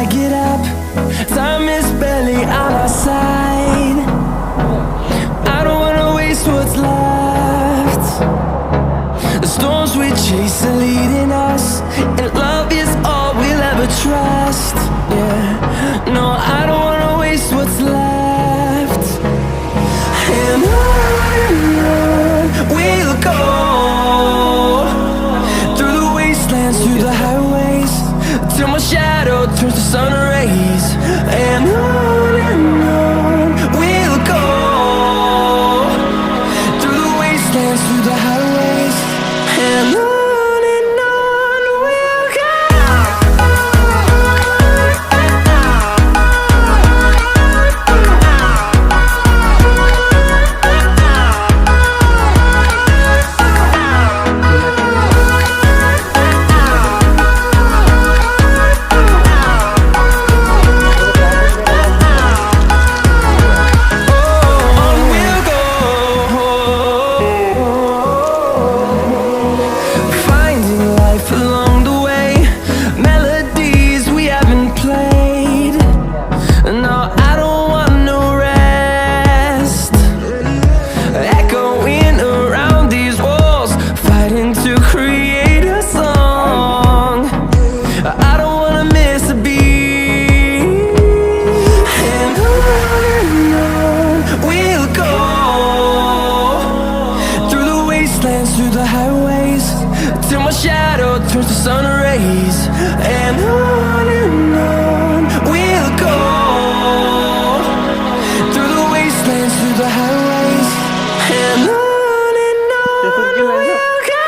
I get up. Time is barely on our side. I don't wanna waste what's left. The storms we chase are leading us, and love is all we'll ever trust. Yeah, no, I don't wanna waste what's left. And on we'll go, through the wastelands, through the highways, till my shadow turns to sun rays. And on we'll go, through the wastelands, through the highways, and on we'll go. Through the highways, till my shadow turns to sun rays. And on we'll go, through the wastelands, through the highways, and on we'll go.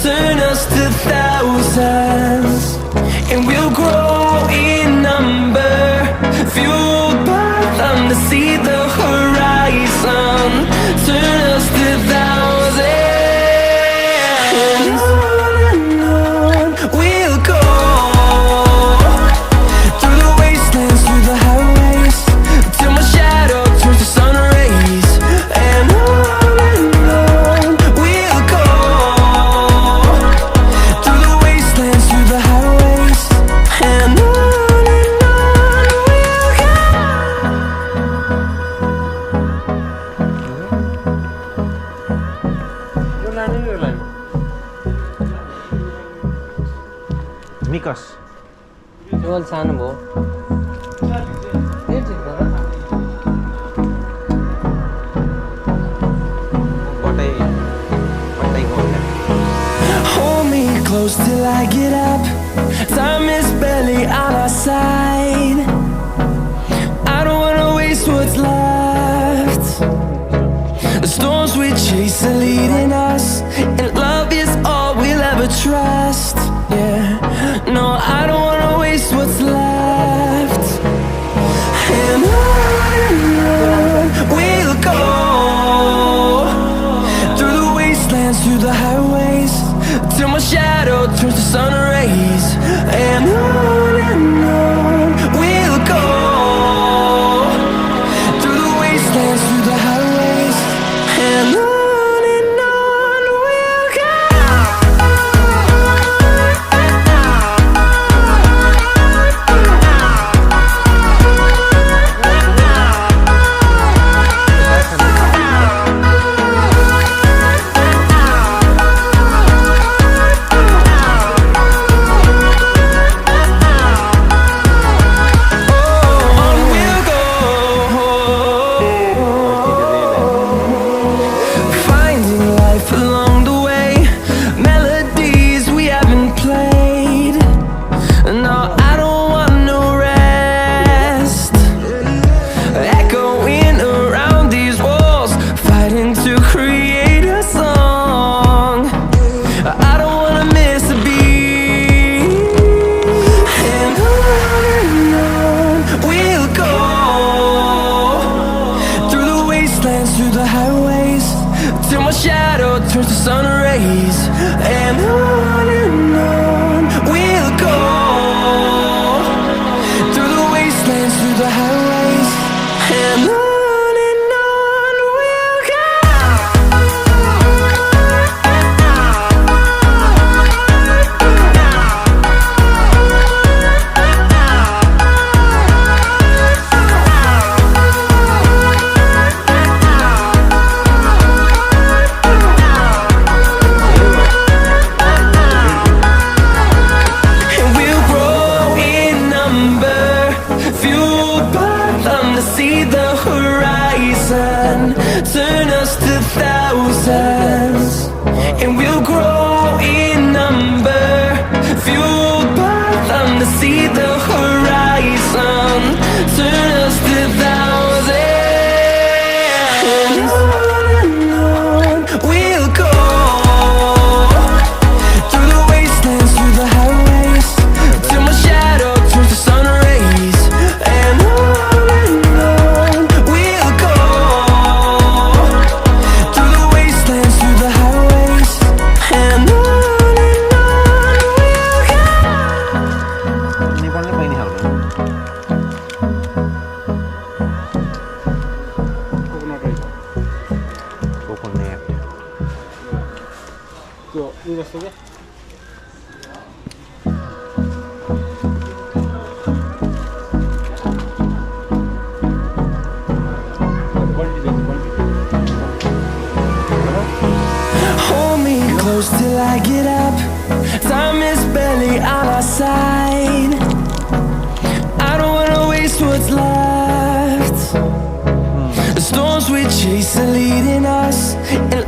Turn us to thousands, and we'll grow in number, fueled by them to see the horizon. Turn us to thousands, and on we'll go, through the wastelands, through the highways, till my shadow turns to sun rays. And on we'll go, through the wastelands, through the highways, and on we'll go. Mikos. Jual sana mo? Hold me close till I get up. Time is barely on our side. I don't wanna waste what's left. The storms we chase are leading us, and love is all we'll ever trust. Yeah, no, I don't wanna waste what's left. And on we'll go, through the wastelands, through the highways, till my shadow turns to sun rays. And on we'll go, through the wastelands, through the highways, and on we'll go. wastelands, through the highways, till my shadow turns to sun rays. And on we'll go, through the wastelands, through the highways, and on we'll go. And we'll grow in number, fueled by them to see the horizon, turn us to thousands. And we'll grow in number, fueled by them to see the horizon, turn us to thousands. And on we'll go, through the wastelands, through the highways, till my shadow turns to sun rays. And on we'll go, through the wastelands, through the highways, and on we'll go. Ini paling apa ini halnya? Coconut. Tuh, ini saja. Hold me close till I get up. Time is barely on our side. I don't wanna waste what's left. The storms we chase are leading us, and